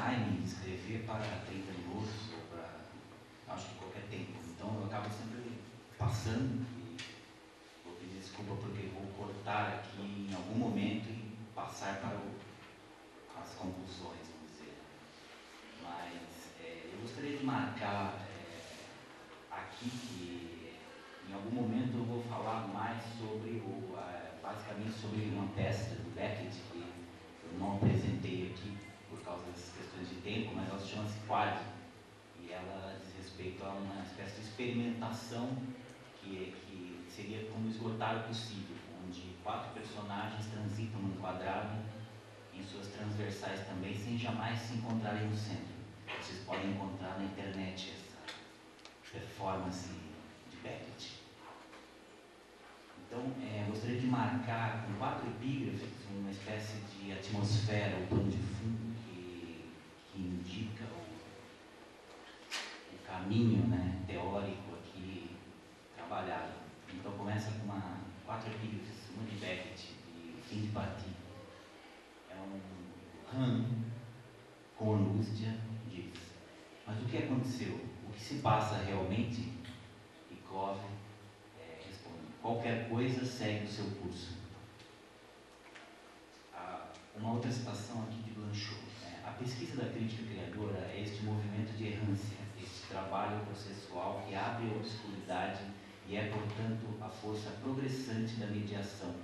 time de escrever para 30 minutos ou para, acho que qualquer tempo. Então eu acabo sempre passando e vou pedir desculpa porque vou cortar aqui em algum momento e passar para as conclusões, vamos dizer. Mas eu gostaria de marcar aqui que em algum momento eu vou falar mais sobre, basicamente sobre uma peça do Beckett que eu não apresentei aqui por causa das questões de tempo, mas ela chama-se Quad, e ela diz respeito a uma espécie de experimentação que seria como esgotar o possível, onde 4 personagens transitam num quadrado, em suas transversais também, sem jamais se encontrarem no centro. Vocês podem encontrar na internet essa performance de Beckett. Então, gostaria de marcar com 4 epígrafes uma espécie de atmosfera, o pano de fundo que indica o caminho, né, teórico aqui trabalhado. Então, começa com 4 epígrafes, uma de Beckett, de fim de partida. Han, com angústia, diz: mas o que aconteceu? O que se passa realmente? E Cove responde: qualquer coisa segue o seu curso. Uma outra citação aqui de Blanchot: a pesquisa da crítica criadora é este movimento de errância, este trabalho processual que abre a obscuridade e é, portanto, a força progressante da mediação,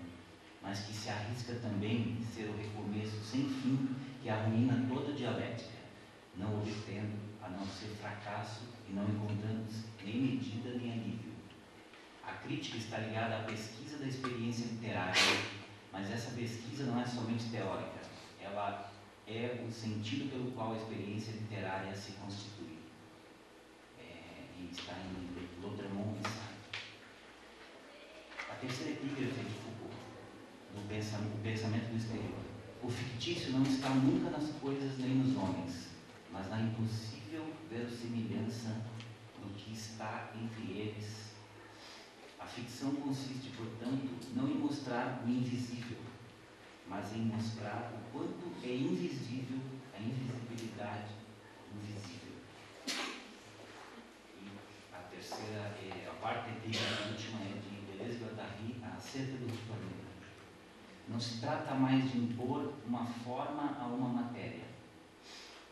mas que se arrisca também ser o recomeço sem fim que arruína toda dialética, não obtendo, a não ser fracasso e não encontrando nem medida nem alívio. A crítica está ligada à pesquisa da experiência literária, mas essa pesquisa não é somente teórica, ela é o sentido pelo qual a experiência literária se constitui. E está em Laudremont. A terceira epígrafe de Foucault, o pensamento do exterior. O fictício não está nunca nas coisas nem nos homens, mas na impossível verossimilhança do que está entre eles. A ficção consiste, portanto, não em mostrar o invisível, mas em mostrar o quanto é invisível a invisibilidade do visível. E a terceira, a parte última é de Deleuze-Guattari acerca do ritualismo. Não se trata mais de impor uma forma a uma matéria,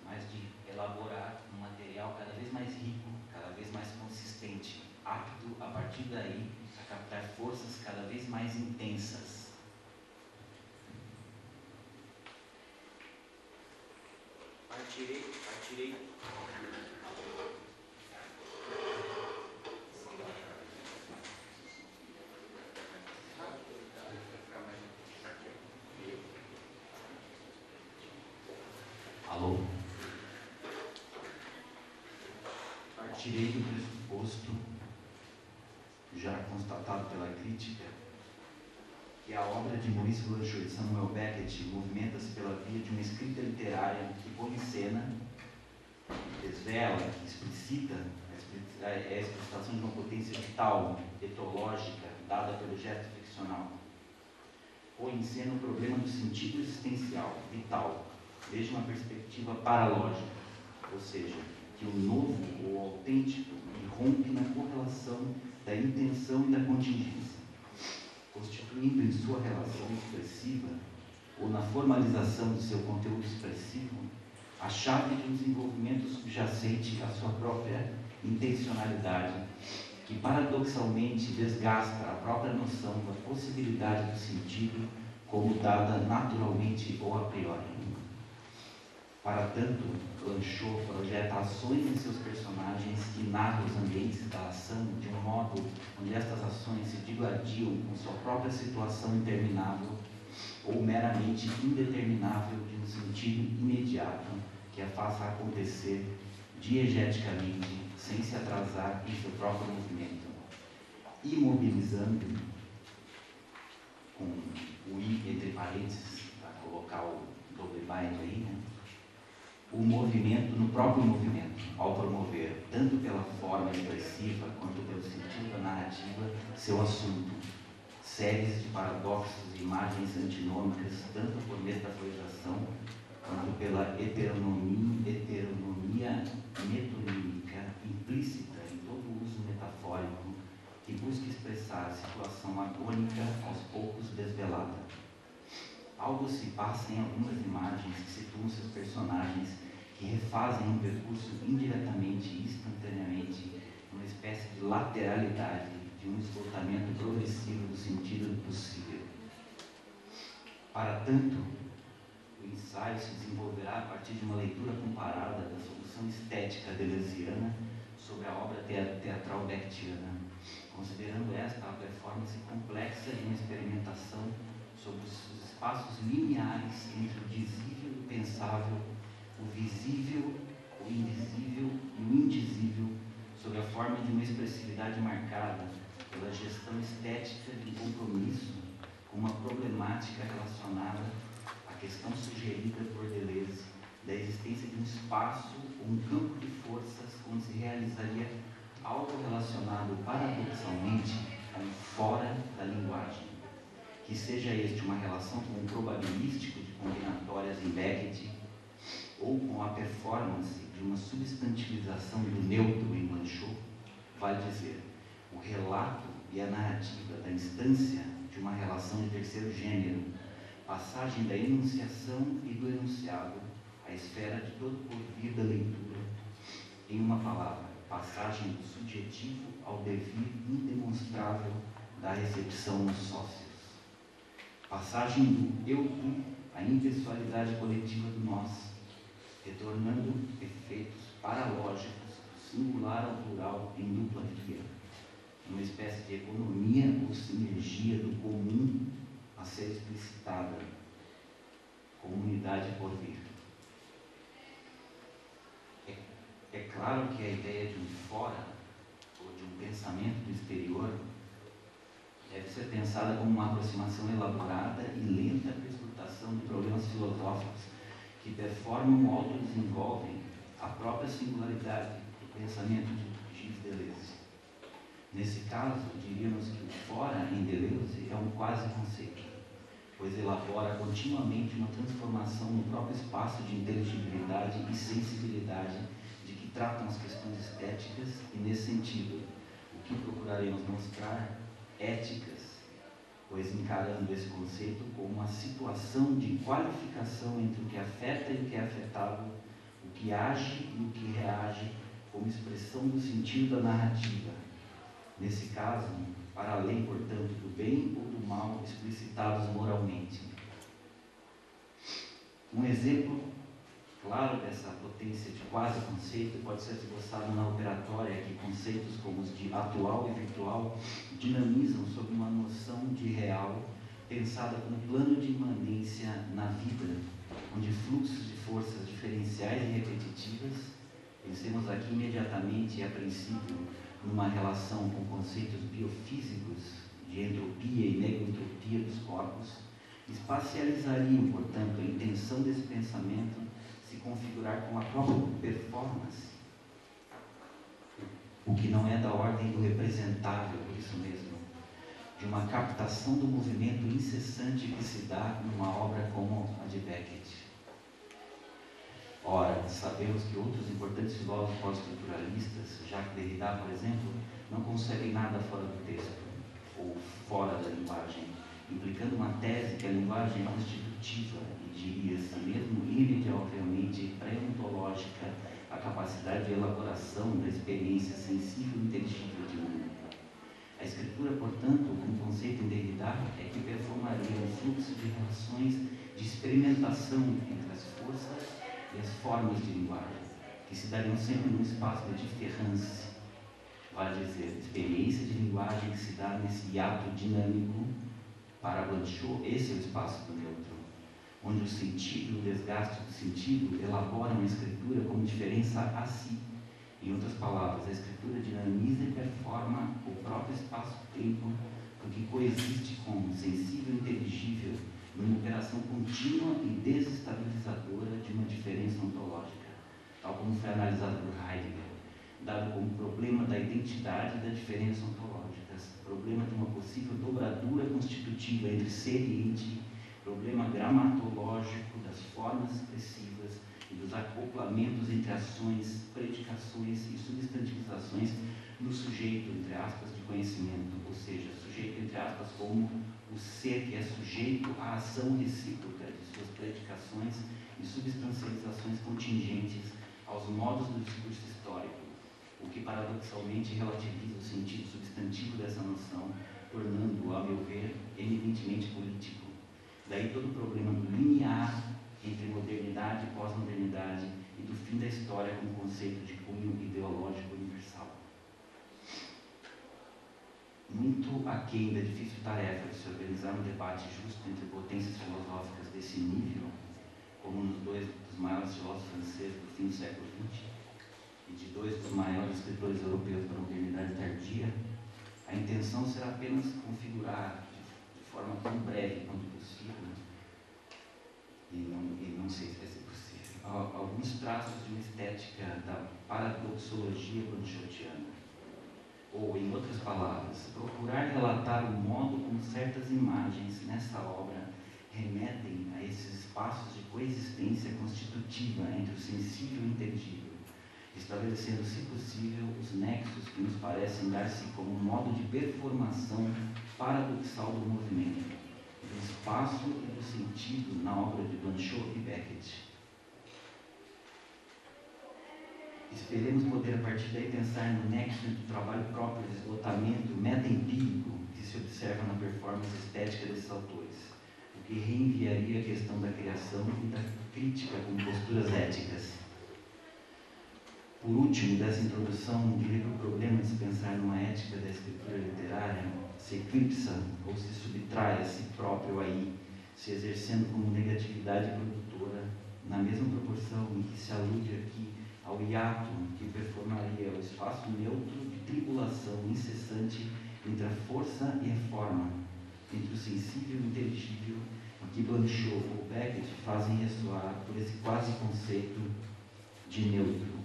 mas de elaborar um material cada vez mais rico, cada vez mais consistente, apto, a partir daí, a captar forças cada vez mais intensas. Partirei. Alô? Partirei do pressuposto, já constatado pela crítica, que a obra de Maurice Blanchot e Samuel Beckett movimenta-se pela via de uma escrita literária que põe em cena, que desvela, que explicita a explicitação de uma potência vital, etológica, dada pelo gesto ficcional. Põe em cena o problema do sentido existencial, vital, desde uma perspectiva paralógica, ou seja, que o novo ou autêntico irrompe na correlação da intenção e da contingência, constituindo em sua relação expressiva ou na formalização do seu conteúdo expressivo a chave de um desenvolvimento subjacente à sua própria intencionalidade, que paradoxalmente desgasta a própria noção da possibilidade do sentido como dada naturalmente ou a priori. Para tanto, Blanchot projeta ações em seus personagens que narram os ambientes da ação de um modo onde estas ações se digladiam com sua própria situação interminável ou meramente indeterminável de um sentido imediato que a faça acontecer diegeticamente, sem se atrasar em seu próprio movimento, imobilizando, com o i entre parênteses, para colocar o double bind aí, né? O movimento no próprio movimento, ao promover, tanto pela forma expressiva quanto pelo sentido da narrativa, seu assunto. Séries de paradoxos e imagens antinômicas, tanto por metaforização quanto pela heteronomia sabedoria metonímica implícita em todo o uso metafórico que busca expressar a situação agônica aos poucos desvelada. Algo se passa em algumas imagens que situam seus personagens, que refazem um percurso indiretamente e instantaneamente, uma espécie de lateralidade, de um esgotamento progressivo do sentido do possível. Para tanto, o ensaio se desenvolverá a partir de uma leitura comparada da solução estética deleuziana sobre a obra teatral beckiana, considerando esta a performance complexa de uma experimentação sobre os espaços lineares entre o dizível e o pensável, o visível, o invisível e o indizível, sob a forma de uma expressividade marcada pela gestão estética de um compromisso com uma problemática relacionada à questão sugerida por Deleuze da existência de um espaço ou um campo de forças onde se realizaria algo relacionado paradoxalmente com fora da linguagem, que seja este uma relação com o probabilístico de combinatórias em Beckett ou com a performance de uma substantivização do neutro em Blanchot, vale dizer, o relato e a narrativa da instância de uma relação de terceiro gênero, passagem da enunciação e do enunciado à esfera de todo o porvir da leitura, em uma palavra, passagem do subjetivo ao devir indemonstrável da recepção nos sócios, passagem do eu-tu à impessoalidade coletiva do nós, retornando efeitos paralógicos do singular ao plural em dupla via, uma espécie de economia ou sinergia do comum a ser explicitada, comunidade por vir. É claro que a ideia de um fora, ou de um pensamento do exterior, deve ser pensada como uma aproximação elaborada e lenta perscrutação de problemas filosóficos que performam ou autodesenvolvem a própria singularidade do pensamento de Gilles Deleuze. Nesse caso, diríamos que o fora em Deleuze é um quase-conceito, pois elabora continuamente uma transformação no próprio espaço de inteligibilidade e sensibilidade de que tratam as questões estéticas e, nesse sentido, o que procuraremos mostrar, éticas, pois encarando esse conceito como uma situação de qualificação entre o que afeta e o que é afetado, o que age e o que reage, como expressão do sentido da narrativa. Nesse caso, para além, portanto, do bem ou do mal explicitados moralmente. Um exemplo claro dessa potência de quase-conceito pode ser esboçado na operatória, que conceitos como os de atual e virtual dinamizam sob uma noção de real, pensada como plano de imanência na vida, onde fluxos de forças diferenciais e repetitivas, pensemos aqui imediatamente e a princípio numa relação com conceitos biofísicos de entropia e negentropia dos corpos, espacializariam, portanto, a intenção desse pensamento se configurar com a própria performance, o que não é da ordem do representável, por isso mesmo, de uma captação do movimento incessante que se dá numa obra como a de Beckett. Ora, sabemos que outros importantes filósofos pós-estruturalistas, Jacques Derrida, por exemplo, não concebem nada fora do texto, ou fora da linguagem, implicando uma tese que a linguagem é constitutiva e, diria-se mesmo irremediavelmente pré-ontológica, a capacidade de elaboração da experiência sensível e inteligível de mundo. A escritura, portanto, como conceito em Derrida, é que performaria um fluxo de relações de experimentação entre as forças e as formas de linguagem, que se dariam sempre num espaço de diferença, vale dizer, experiência de linguagem que se dá nesse hiato dinâmico. Para Blanchot, esse é o espaço do neutro, onde o sentido e o desgaste do sentido elaboram a escritura como diferença a si. Em outras palavras, a escritura dinamiza e performa o próprio espaço-tempo, porque coexiste com o sensível e inteligível numa operação contínua e desestabilizadora de uma diferença ontológica, tal como foi analisado por Heidegger, dado como problema da identidade e da diferença ontológicas, problema de uma possível dobradura constitutiva entre ser e ente, problema gramatológico das formas expressivas e dos acoplamentos entre ações, predicações e substantivizações no sujeito, entre aspas, de conhecimento, ou seja, sujeito, entre aspas, como o ser que é sujeito à ação recíproca de suas predicações e substancializações contingentes aos modos do discurso histórico, o que paradoxalmente relativiza o sentido substantivo dessa noção, tornando-o, a meu ver, eminentemente político. Daí todo o problema do limiar entre modernidade e pós-modernidade e do fim da história como conceito de cunho ideológico universal. Muito aquém da difícil tarefa de se organizar um debate justo entre potências filosóficas desse nível, como nos dois dos maiores filósofos franceses do fim do século XX e de dois dos maiores escritores europeus da modernidade tardia, a intenção será apenas configurar de forma tão breve quanto possível, e não sei se vai ser possível, alguns traços de uma estética da paradoxologia panchotiana. Ou, em outras palavras, procurar relatar o modo como certas imagens nessa obra remetem a esses espaços de coexistência constitutiva entre o sensível e o intangível, estabelecendo, se possível, os nexos que nos parecem dar-se como modo de performação paradoxal do movimento, do espaço e do sentido na obra de Blanchot e Beckett. Esperemos poder, a partir daí, pensar no nexo entre o trabalho próprio de esgotamento meta-empírico que se observa na performance estética desses autores, o que reenviaria a questão da criação e da crítica como posturas éticas. Por último, dessa introdução, diria que o problema de se pensar numa ética da escritura literária se eclipsa ou se subtrai a si próprio aí, se exercendo como negatividade produtora, na mesma proporção em que se alude aqui ao hiato que performaria o espaço neutro de tribulação incessante entre a força e a forma, entre o sensível e o inteligível, que Blanchot ou Beckett fazem ressoar por esse quase conceito de neutro.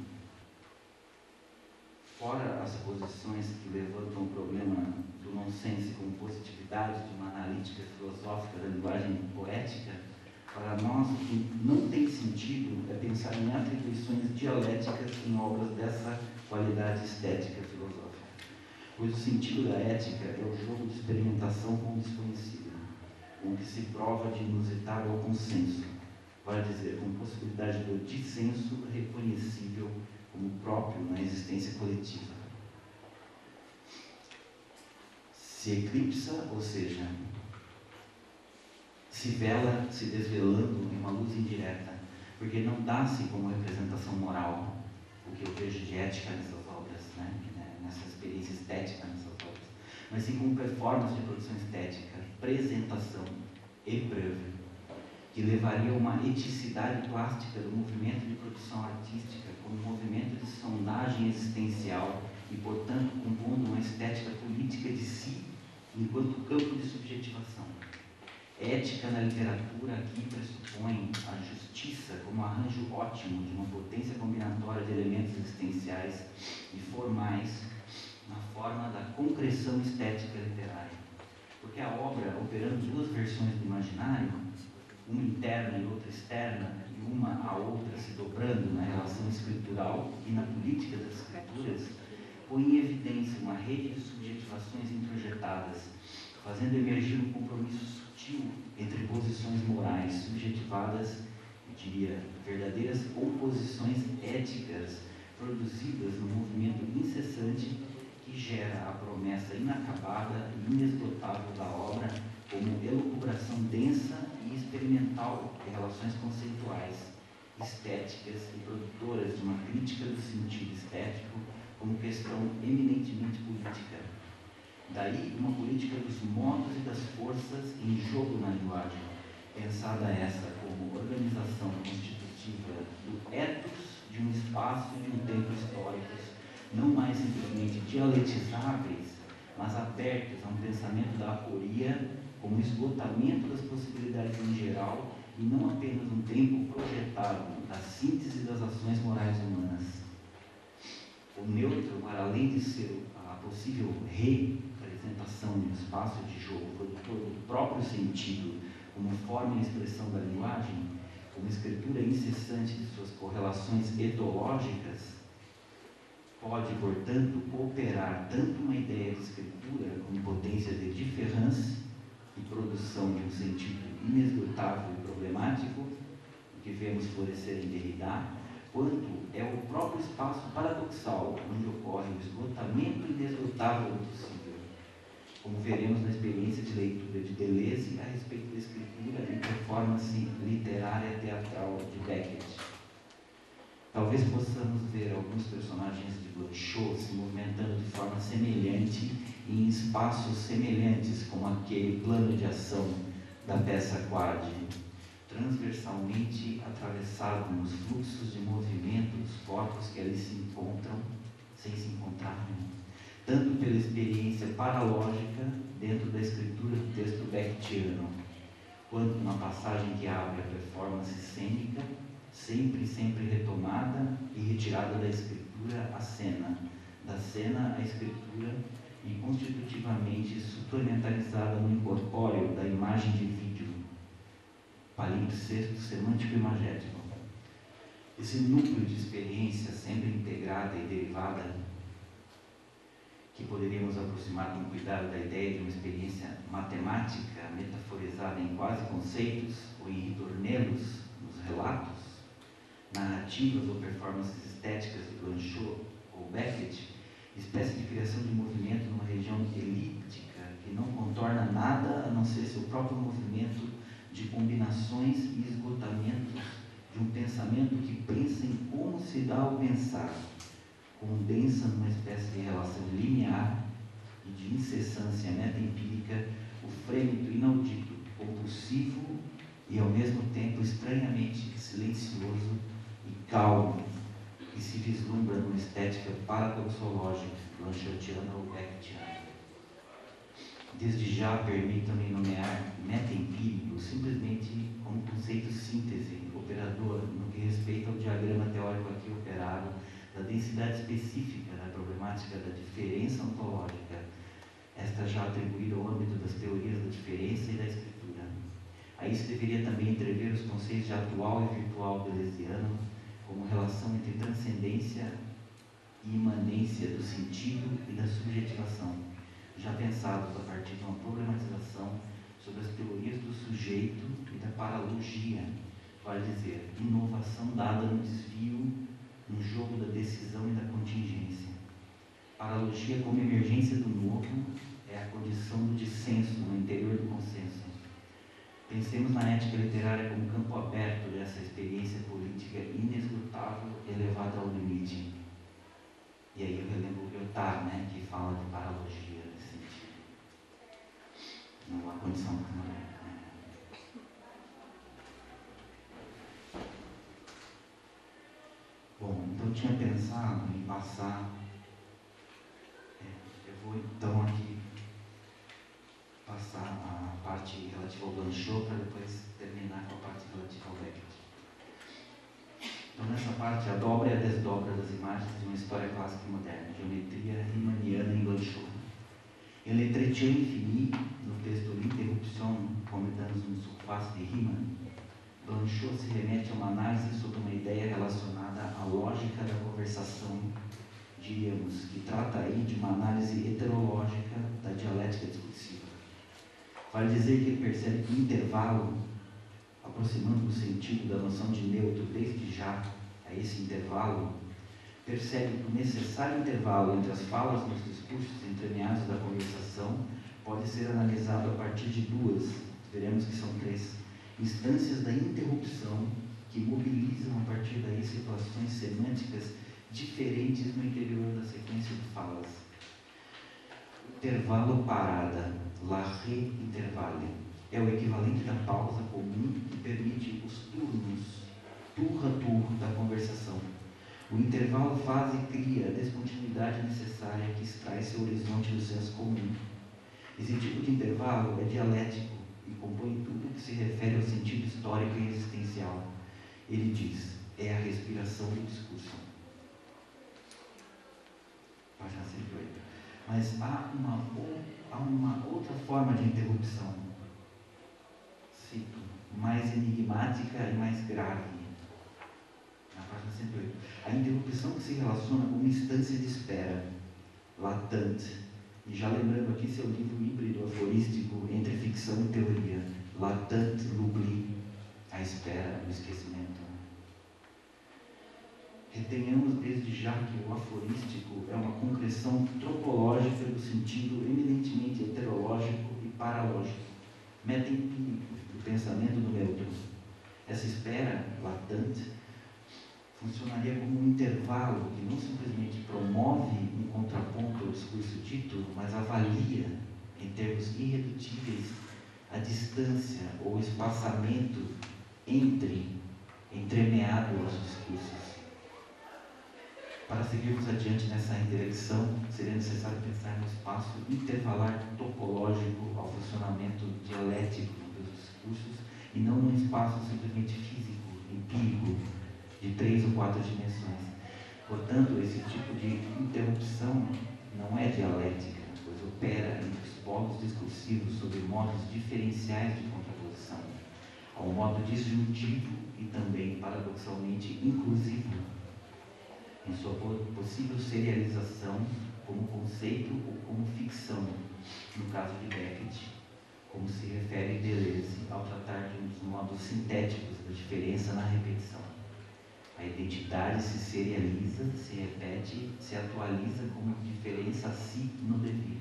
Fora as posições que levantam o problema do nonsense como positividade de uma analítica filosófica da linguagem poética, para nós, o que não tem sentido é pensar em atribuições dialéticas em obras dessa qualidade estética filosófica, pois o sentido da ética é o jogo de experimentação com o desconhecido, com o que se prova de inusitado ao consenso, vale dizer, com possibilidade do dissenso reconhecível como próprio na existência coletiva. Se eclipsa, ou seja, se vela, se desvelando em uma luz indireta, porque não dá-se como representação moral o que eu vejo de ética nessas obras, nessa experiência estética nessas obras, mas sim como performance de produção estética, apresentação e preuve, que levaria a uma eticidade plástica do movimento de produção artística como movimento de sondagem existencial e, portanto, compondo uma estética política de si enquanto campo de subjetivação. Ética na literatura aqui pressupõe a justiça como arranjo ótimo de uma potência combinatória de elementos existenciais e formais na forma da concreção estética literária. Porque a obra, operando duas versões do imaginário, uma interna e outra externa, e uma a outra se dobrando na relação escritural e na política das escrituras, põe em evidência uma rede de subjetivações introjetadas, fazendo emergir um compromisso sutil entre posições morais subjetivadas, eu diria, verdadeiras oposições éticas produzidas no movimento incessante que gera a promessa inacabada e inesgotável da obra como elucubração densa e experimental de relações conceituais, estéticas e produtoras de uma crítica do sentido estético como questão eminentemente política. Daí uma política dos modos e das forças em jogo na linguagem, pensada essa como organização constitutiva do ethos de um espaço e de um tempo históricos, não mais simplesmente dialetizáveis, mas abertos a um pensamento da aporia como esgotamento das possibilidades em geral e não apenas um tempo projetado da síntese das ações morais humanas. O neutro, para além de ser a possível representação de um espaço de jogo produtor do próprio sentido como forma e expressão da linguagem, como escritura incessante de suas correlações etológicas, pode, portanto, operar tanto uma ideia de escritura como potência de diferença e produção de um sentido inesgotável e problemático, que vemos florescer em Derrida, quanto é o próprio espaço paradoxal onde ocorre o esgotamento inesgotável do possível, como veremos na experiência de leitura de Deleuze a respeito da escritura em performance literária teatral de Beckett. Talvez possamos ver alguns personagens de Blanchot se movimentando de forma semelhante em espaços semelhantes, como aquele plano de ação da peça Quad, transversalmente atravessado nos fluxos de movimento dos corpos que ali se encontram, sem se encontrarem, tanto pela experiência paralógica dentro da escritura do texto beckettiano, quanto na passagem que abre a performance cênica, sempre retomada e retirada da escritura à cena, da cena à escritura e constitutivamente suplementarizada no incorpóreo da imagem de vídeo, palimpsesto semântico imagético. Esse núcleo de experiência sempre integrada e derivada, que poderíamos aproximar com cuidado da ideia de uma experiência matemática metaforizada em quase conceitos ou em ritornelos nos relatos, narrativas ou performances estéticas de Blanchot ou Beckett, espécie de criação de movimento numa região elíptica que não contorna nada a não ser seu próprio movimento de combinações e esgotamentos de um pensamento que pensa em como se dá ao pensar, condensa numa espécie de relação linear e de incessância metaempírica o frêmito inaudito, compulsivo e ao mesmo tempo estranhamente silencioso e calmo, que se vislumbra numa estética paradoxológica, blanchotiana ou beckettiana. Desde já permitam-me nomear metaempírico simplesmente como conceito síntese, operador, no que respeita ao diagrama teórico aqui operado, da densidade específica da problemática da diferença ontológica, esta já atribuída ao âmbito das teorias da diferença e da escritura. Aí se deveria também entrever os conceitos de atual e virtual deleuziano como relação entre transcendência e imanência do sentido e da subjetivação, já pensados a partir de uma problematização sobre as teorias do sujeito e da paralogia, vale dizer, inovação dada no desvio, no jogo da decisão e da contingência. Paralogia como emergência do novo é a condição do dissenso no interior do consenso. Pensemos na ética literária como campo aberto dessa experiência política inesgotável, elevada ao limite. E aí eu relembro o Lyotard, que fala de paralogia nesse sentido. Não há condição que não é. Bom, então eu tinha pensado em passar. Eu vou então aqui passar a parte relativa ao Blanchot para depois terminar com a parte relativa ao Beckett. Então, nessa parte, a dobra e a desdobra das imagens de uma história clássica e moderna, geometria riemanniana em Blanchot. En l'entretien infini, no texto L'Interruption, comentamos no surface de Riemann, Blanchot se remete a uma análise sobre uma ideia relacionada à lógica da conversação, diríamos, que trata aí de uma análise heterológica da dialética discursiva. Vale dizer que ele percebe que o intervalo, aproximando o sentido da noção de neutro desde já a esse intervalo, percebe que o necessário intervalo entre as falas nos discursos entremeados da conversação pode ser analisado a partir de duas, veremos que são três, instâncias da interrupção que mobilizam a partir daí situações semânticas diferentes no interior da sequência de falas. Intervalo parada, l'arrêt intervalle, é o equivalente da pausa comum que permite os turnos, tour a tour, da conversação. O intervalo faz e cria a descontinuidade necessária que extrai seu horizonte do senso comum. Esse tipo de intervalo é dialético e compõe tudo que se refere ao sentido histórico e existencial. Ele diz, é a respiração do discurso. Página 108. Mas há uma outra forma de interrupção. Cito, mais enigmática e mais grave. Na página 108. A interrupção que se relaciona com uma instância de espera, latente. E já lembrando aqui seu livro híbrido aforístico entre ficção e teoria, latente, l'oubli, a espera, o esquecimento. Retenhamos desde já que o aforístico é uma concreção tropológica do sentido eminentemente heterológico e paralógico, metaempírico do pensamento do neutro. Essa espera latente funcionaria como um intervalo que não simplesmente promove um contraponto ao discurso dito, mas avalia, em termos irredutíveis, a distância ou espaçamento entremeado aos discursos. Para seguirmos adiante nessa indireção, seria necessário pensar no espaço intervalar topológico ao funcionamento dialético dos discursos e não num espaço simplesmente físico, empírico, de 3 ou 4 dimensões. Portanto, esse tipo de interrupção não é dialética, pois opera entre os polos discursivos sobre modos diferenciais de contraposição, ao modo disjuntivo e também, paradoxalmente, inclusivo, em sua possível serialização como conceito ou como ficção, no caso de Beckett, como se refere Deleuze ao tratar de um dos modos sintéticos da diferença na repetição. A identidade se serializa, se repete, se atualiza como diferença a si no devir.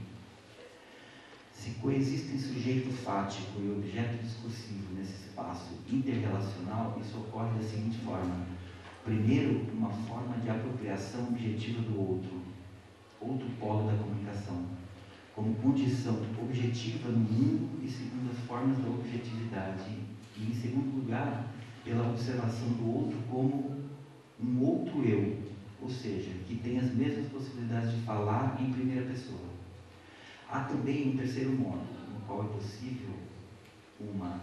Se coexistem sujeito fático e objeto discursivo nesse espaço interrelacional, isso ocorre da seguinte forma. Primeiro, uma forma de apropriação objetiva do outro polo da comunicação, como condição objetiva no mundo e segundo as formas da objetividade. E, em segundo lugar, pela observação do outro como um outro eu, ou seja, que tem as mesmas possibilidades de falar em primeira pessoa. Há também um terceiro modo, no qual é possível uma,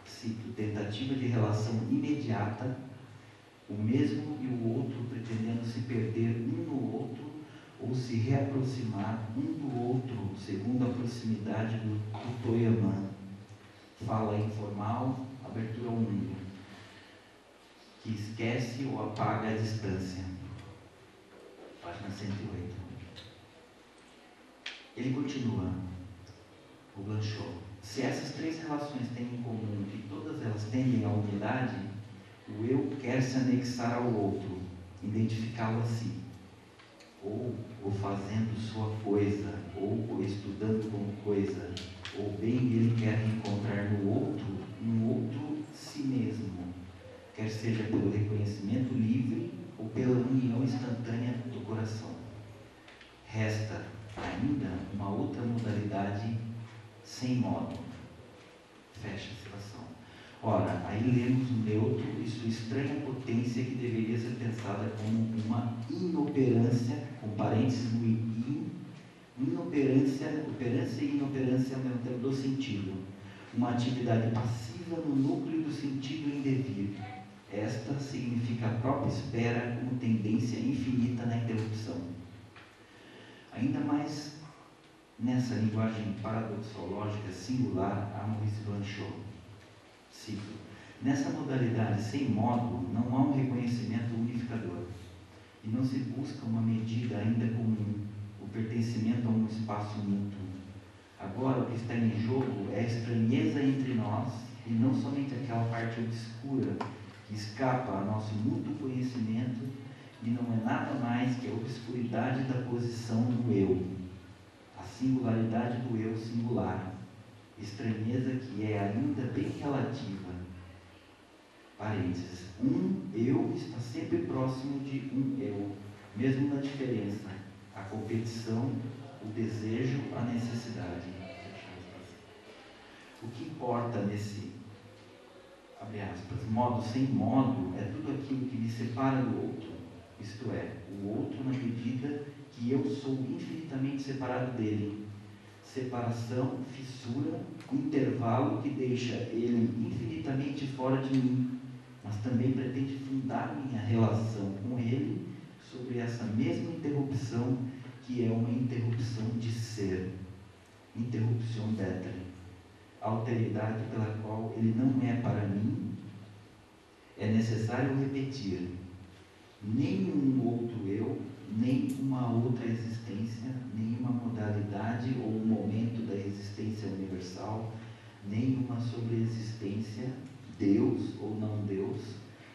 cito, tentativa de relação imediata, o mesmo e o outro pretendendo se perder um no outro ou se reaproximar um do outro, segundo a proximidade do Toyaman. Fala informal, abertura ao mundo, que esquece ou apaga a distância. Página 108. Ele continua, o Blanchot. Se essas três relações têm em comum que todas elas tendem à unidade, o eu quer se anexar ao outro, identificá-lo a si, ou fazendo sua coisa, ou estudando como coisa, ou bem ele quer encontrar no outro um outro si mesmo, quer seja pelo reconhecimento livre ou pela união instantânea do coração. Resta ainda uma outra modalidade sem modo. Fecha a citação. Ora, aí lemos o neutro e sua estranha potência que deveria ser pensada como uma inoperância, com parênteses no inoperância, operância e inoperância ao mesmo tempo do sentido. Uma atividade passiva no núcleo do sentido em devir. Esta significa a própria espera como tendência infinita na interrupção. Ainda mais nessa linguagem paradoxológica singular a Maurice Blanchot. Cito: nessa modalidade sem modo não há um reconhecimento unificador e não se busca uma medida ainda comum, o pertencimento a um espaço mútuo. Agora o que está em jogo é a estranheza entre nós e não somente aquela parte obscura que escapa a nosso mútuo conhecimento e não é nada mais que a obscuridade da posição do eu, a singularidade do eu singular, estranheza que é ainda bem relativa. Parênteses, um eu está sempre próximo de um eu, mesmo na diferença, a competição, o desejo, a necessidade. O que importa nesse, abre aspas, modo sem modo, é tudo aquilo que me separa do outro, isto é, o outro na medida que eu sou infinitamente separado dele. Separação, fissura, intervalo que deixa ele infinitamente fora de mim, mas também pretende fundar minha relação com ele sobre essa mesma interrupção que é uma interrupção de ser, interrupção d'être. a alteridade pela qual ele não é para mim, é necessário repetir: nenhum outro eu, nem uma outra existência, nenhuma modalidade ou momento da existência universal, nenhuma sobreexistência, Deus ou não Deus,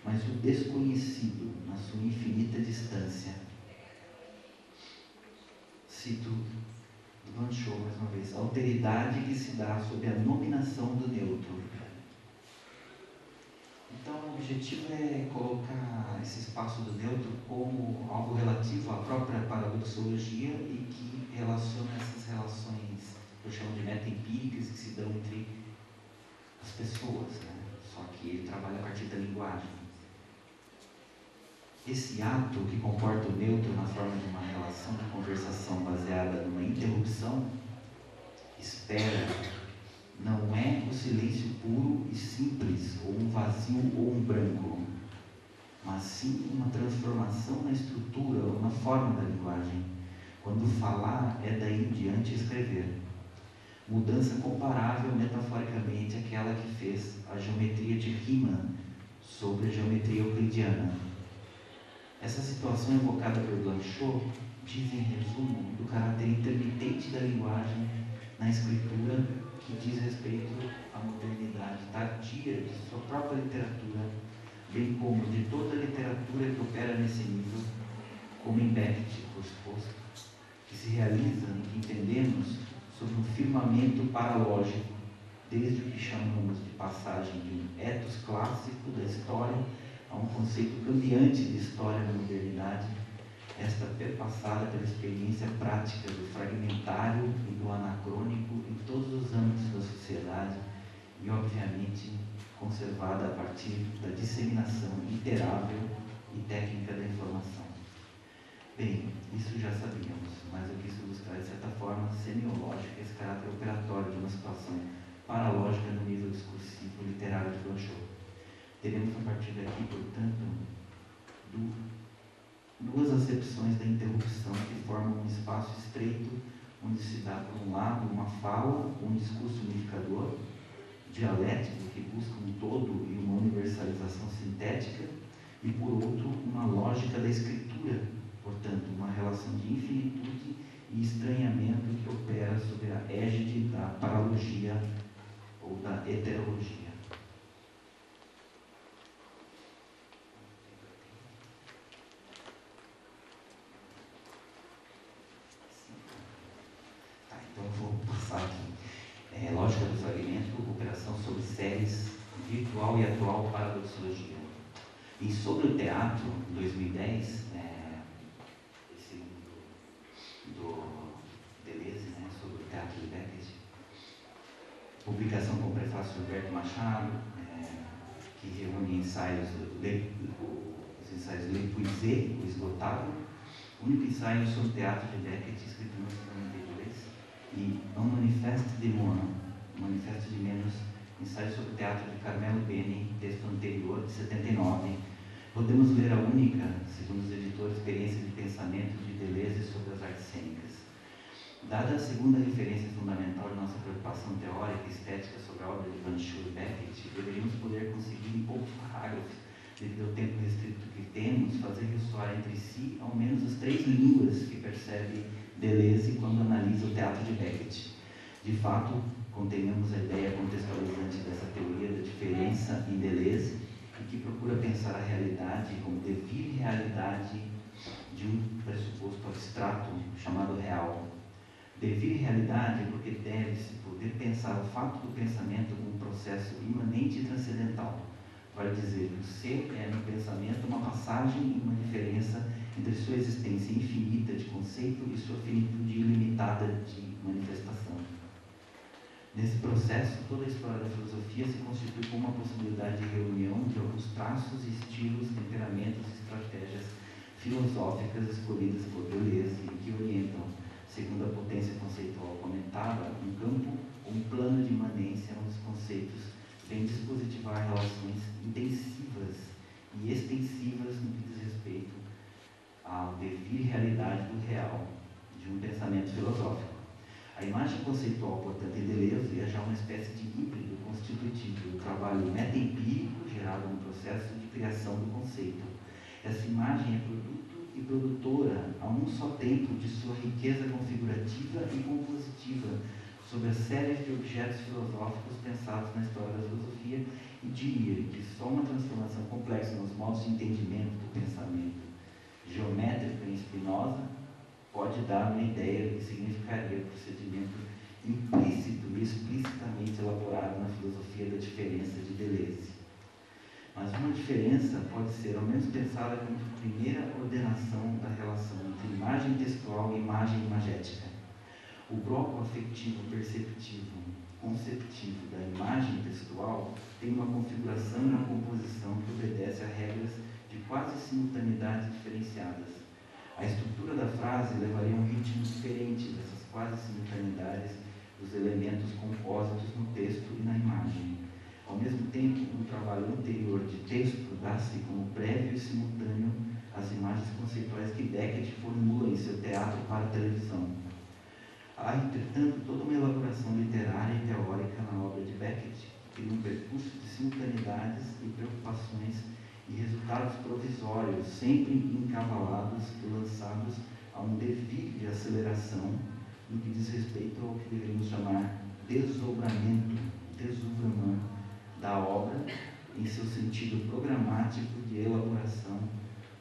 mas o desconhecido na sua infinita distância. Cito Van Schoor mais uma vez: a alteridade que se dá sob a nominação do neutro. Então, o objetivo é colocar esse espaço do neutro como algo relativo à própria paradoxologia e que relaciona essas relações, que eu chamo de meta-empíricas, que se dão entre as pessoas, né? Só que ele trabalha a partir da linguagem. Esse ato que comporta o neutro na forma de uma relação de conversação baseada numa interrupção, espera, não é o silêncio puro e simples, ou um vazio ou um branco, mas sim uma transformação na estrutura ou na forma da linguagem. Quando falar, é daí em diante escrever. Mudança comparável metaforicamente àquela que fez a geometria de Riemann sobre a geometria euclidiana. Essa situação evocada por Blanchot diz, em resumo, do caráter intermitente da linguagem na escritura, que diz respeito à modernidade tardia de sua própria literatura, bem como de toda a literatura que opera nesse nível, como em Beckett, por suposto, que se realiza no que entendemos sob um firmamento paralógico, desde o que chamamos de passagem de um ethos clássico da história a um conceito cambiante de história na modernidade, esta perpassada pela experiência prática do fragmentário e do anacrônico em todos os âmbitos da sociedade e, obviamente, conservada a partir da disseminação iterável e técnica da informação. Bem, isso já sabíamos, mas eu quis ilustrar, de certa forma, semiológica esse caráter operatório de uma situação paralógica no nível discursivo literário de Blanchot. Teremos a partir daqui, portanto, duas acepções da interrupção que formam um espaço estreito onde se dá, por um lado, uma fala, um discurso unificador, dialético, que busca um todo e uma universalização sintética, e, por outro, uma lógica da escritura, portanto, uma relação de infinitude e estranhamento que opera sob a égide da paralogia ou da heterologia. Então eu vou passar aqui. Lógica do fragmento, operação sobre séries, virtual e atual paradoxologia. E sobre o teatro, em 2010, esse livro do Deleuze, sobre o teatro de Beckett, publicação com prefácio de Humberto Machado, que reúne ensaios, os ensaios Le Puisé, o esgotável, o único ensaio sobre o teatro de Beckett, escrito em 1992, e Un Manifeste de Moins, um manifesto de menos, ensaio sobre o teatro de Carmelo Beni, texto anterior, de 79. Podemos ler a única, segundo os editores, experiência de pensamento de Deleuze sobre as artes cênicas. Dada a segunda referência fundamental de nossa preocupação teórica e estética sobre a obra de Van Schoor e Beckett, deveríamos poder conseguir, em poucos parágrafos, devido ao tempo restrito que temos, fazer ressoar entre si ao menos as 3 línguas que percebe Deleuze quando analisa o teatro de Beckett. De fato, contenhamos a ideia contextualizante dessa teoria da diferença em Deleuze e que procura pensar a realidade como devir realidade de um pressuposto abstrato chamado real. Devir realidade porque deve-se poder pensar o fato do pensamento como um processo imanente e transcendental. Vale dizer que o ser é no pensamento uma passagem e uma diferença entre sua existência infinita de conceito e sua finitude ilimitada de manifestação. Nesse processo, toda a história da filosofia se constitui como uma possibilidade de reunião de alguns traços, estilos, temperamentos e estratégias filosóficas escolhidas por Deleuze e que orientam, segundo a potência conceitual comentada, um campo ou um plano de imanência onde os conceitos vêm dispositivar relações intensivas e extensivas no que diz respeito ao devir realidade do real, de um pensamento filosófico. A imagem conceitual, portanto, em Deleuze é já uma espécie de híbrido constitutivo do trabalho metaempírico gerado no processo de criação do conceito. Essa imagem é produto e produtora a um só tempo de sua riqueza configurativa e compositiva sobre a série de objetos filosóficos pensados na história da filosofia, e diria que só uma transformação complexa nos modos de entendimento do pensamento geométrico em Spinoza pode dar uma ideia do que significaria o procedimento implícito e explicitamente elaborado na filosofia da diferença de Deleuze. Mas uma diferença pode ser ao menos pensada como primeira ordenação da relação entre imagem textual e imagem imagética. O bloco afetivo, perceptivo, conceptivo da imagem textual tem uma configuração e uma composição que obedece a regras de quase simultaneidade diferenciadas. A estrutura da frase levaria a um ritmo diferente dessas quase simultaneidades dos elementos compósitos no texto e na imagem. Ao mesmo tempo, um trabalho anterior de texto dá-se como prévio e simultâneo às imagens conceituais que Beckett formula em seu teatro para a televisão. Há, entretanto, toda uma elaboração literária e teórica na obra de Beckett, que cria um percurso de simultaneidades e preocupações e resultados provisórios, sempre encavalados e lançados a um desvio de aceleração no que diz respeito ao que deveríamos chamar desdobramento, desdobramento da obra em seu sentido programático de elaboração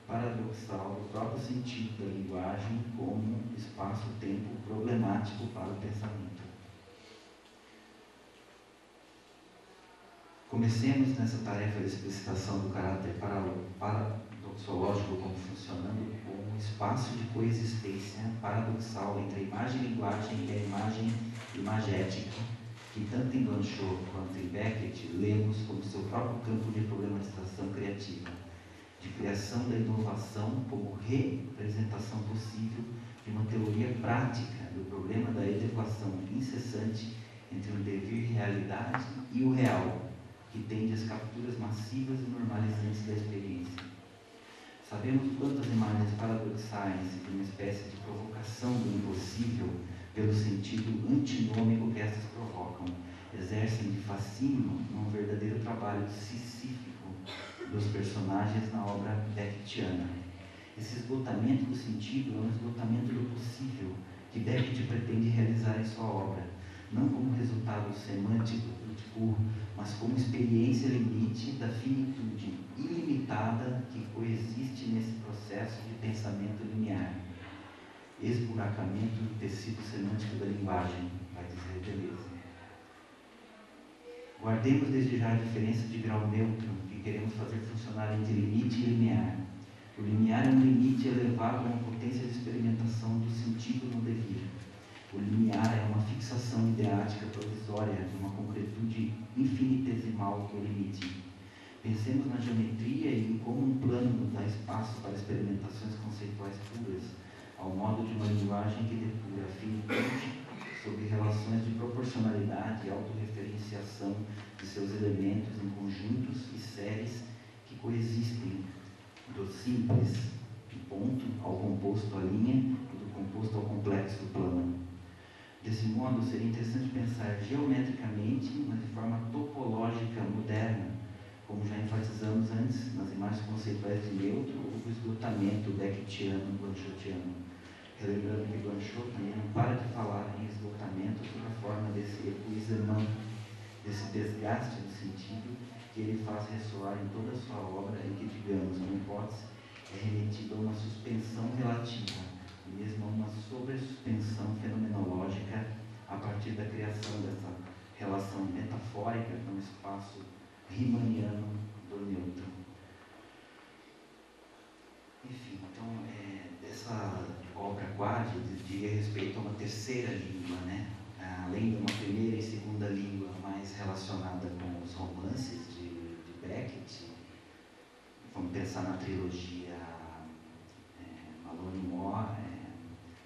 paradoxal do próprio sentido da linguagem como espaço-tempo problemático para o pensamento. Comecemos nessa tarefa de explicitação do caráter paradoxológico como funcionando como um espaço de coexistência paradoxal entre a imagem e linguagem e a imagem imagética, que tanto em Blanchot quanto em Beckett lemos como seu próprio campo de problematização criativa, de criação da inovação como representação possível de uma teoria prática do problema da adequação incessante entre o devir realidade e o real, que tende às capturas massivas e normalizantes da experiência. Sabemos quantas imagens paradoxais e uma espécie de provocação do impossível, pelo sentido antinômico que estas provocam, exercem de fascínio num verdadeiro trabalho sisífico dos personagens na obra beckettiana. Esse esgotamento do sentido é um esgotamento do possível que Beckett pretende realizar em sua obra, não como resultado semântico do discurso, mas como experiência limite da finitude ilimitada que coexiste nesse processo de pensamento linear. Esburacamento do tecido semântico da linguagem, vai dizer Deleuze. Guardemos desde já a diferença de grau neutro que queremos fazer funcionar entre limite e linear. O linear é um limite elevado a uma potência de experimentação do sentido no devir. O linear é uma fixação ideática provisória de uma concretude infinitesimal do limite. Pensemos na geometria e em como um plano dá espaço para experimentações conceituais puras, ao modo de uma linguagem que depura a finitude sobre relações de proporcionalidade e autorreferenciação de seus elementos em conjuntos e séries que coexistem, do simples, do ponto, ao composto à linha e do composto ao complexo plano. Desse modo, seria interessante pensar geometricamente, mas de forma topológica moderna, como já enfatizamos antes nas imagens conceituais de neutro ou do esgotamento beckettiano, blanchotiano. Relembrando que Blanchot também não para de falar em esgotamento sob a forma desse épuisement, desse desgaste do sentido que ele faz ressoar em toda a sua obra e que, digamos, uma hipótese, é remetido a uma suspensão relativa, e mesmo a uma sobresuspensão fenomenológica a partir da criação dessa relação metafórica com o espaço riemanniano do neutro. Enfim, então, essa obra quase diria respeito a uma terceira língua, né? Além de uma primeira e segunda língua mais relacionada com os romances de Beckett. Vamos pensar na trilogia Malone Moore,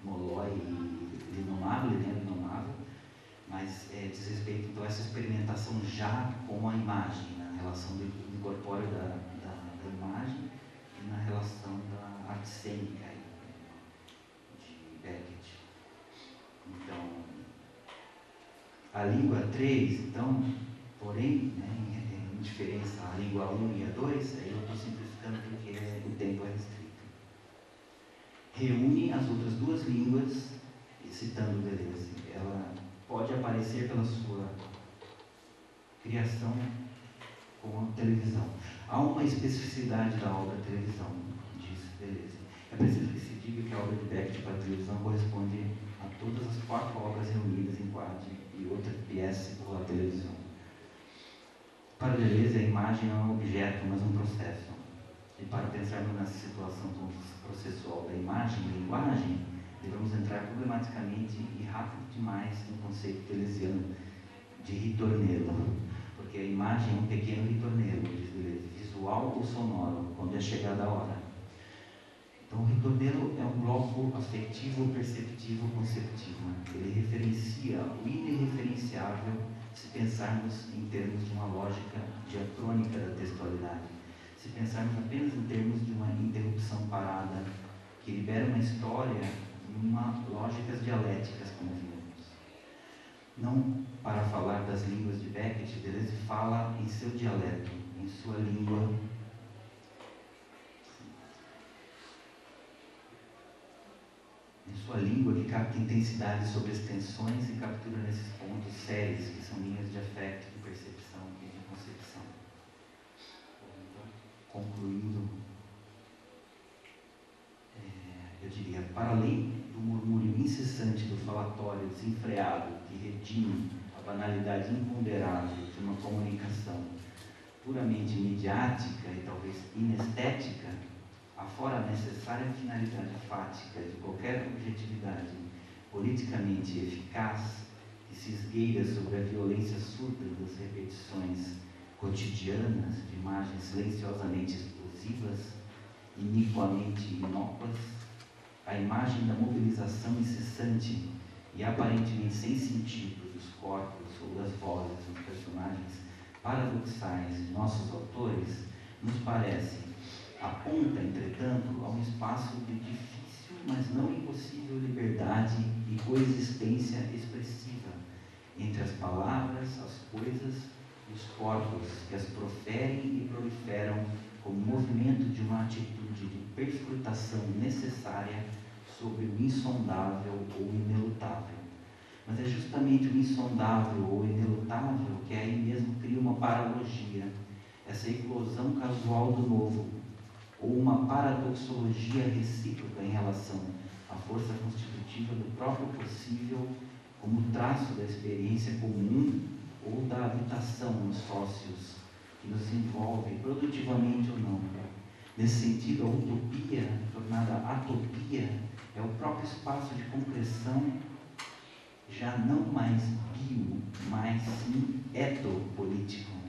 Molloy e L'Innommable, né? L'Innommable, mas diz respeito então a essa experimentação já com a imagem, na relação do incorpóreo da imagem e na relação da arte cênica de Beckett. Então, A língua 3, então, porém, né, em diferença à língua 1 e a 2, aí eu estou simplificando porque o tempo é restrito. Reúne as outras duas línguas, citando Deleuze. Ela pode aparecer pela sua criação com a televisão. Há uma especificidade da obra televisão, diz Deleuze. É preciso que se diga que a obra de Beckett para a televisão corresponde a todas as 4 obras reunidas em quadro e outra peça por a televisão. Para Deleuze, a imagem não é um objeto, mas um processo. E para pensarmos nessa situação processual da imagem e linguagem, devemos entrar problematicamente e rápido demais no conceito deleuziano de ritornelo, porque a imagem é um pequeno ritornelo, diz Deleuze, visual ou sonoro, quando é chegada a hora. Então, o ritornelo é um bloco afetivo, perceptivo, conceptivo. Ele referencia o irreferenciável se pensarmos em termos de uma lógica diacrônica da textualidade. Se pensarmos apenas em termos de uma interrupção parada, que libera uma história em lógicas dialéticas, como vimos. Não para falar das línguas de Beckett, Deleuze fala em seu dialeto, em sua língua. Em sua língua que capta intensidade sobre as tensões e captura nesses pontos sérios, que são linhas de afeto, de percepção e de concepção. Concluindo, eu diria, para além do murmúrio incessante do falatório desenfreado que redime a banalidade imponderável de uma comunicação puramente midiática e talvez inestética, afora a necessária finalidade fática de qualquer objetividade politicamente eficaz que se esgueira sobre a violência surda das repetições cotidianas de imagens silenciosamente explosivas, iniquamente inócuas, a imagem da mobilização incessante e aparentemente sem sentido dos corpos ou das vozes dos personagens paradoxais de nossos autores nos parece aponta, entretanto, a um espaço de difícil, mas não impossível liberdade e coexistência expressiva entre as palavras, as coisas e os corpos que as proferem e proliferam como movimento de uma atitude de perscrutação necessária sobre o insondável ou inelutável. Mas é justamente o insondável ou inelutável que aí mesmo cria uma paralogia, essa eclosão casual do novo, ou uma paradoxologia recíproca em relação à força constitutiva do próprio possível como traço da experiência comum ou da habitação nos sócios que nos envolve produtivamente ou não. Nesse sentido, a utopia, tornada atopia, é o próprio espaço de concreção já não mais bio, mas sim etopolítico.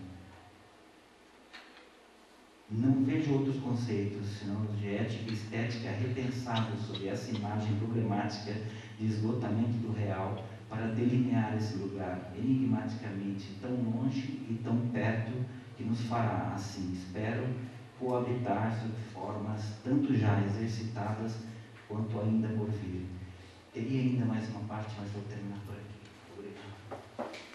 Não vejo outros conceitos, senão os de ética e estética, repensados sobre essa imagem problemática de esgotamento do real para delinear esse lugar enigmaticamente tão longe e tão perto que nos fará, assim, espero, coabitar sob formas tanto já exercitadas quanto ainda por vir. Teria ainda mais uma parte, mas vou terminar por aqui. Obrigado.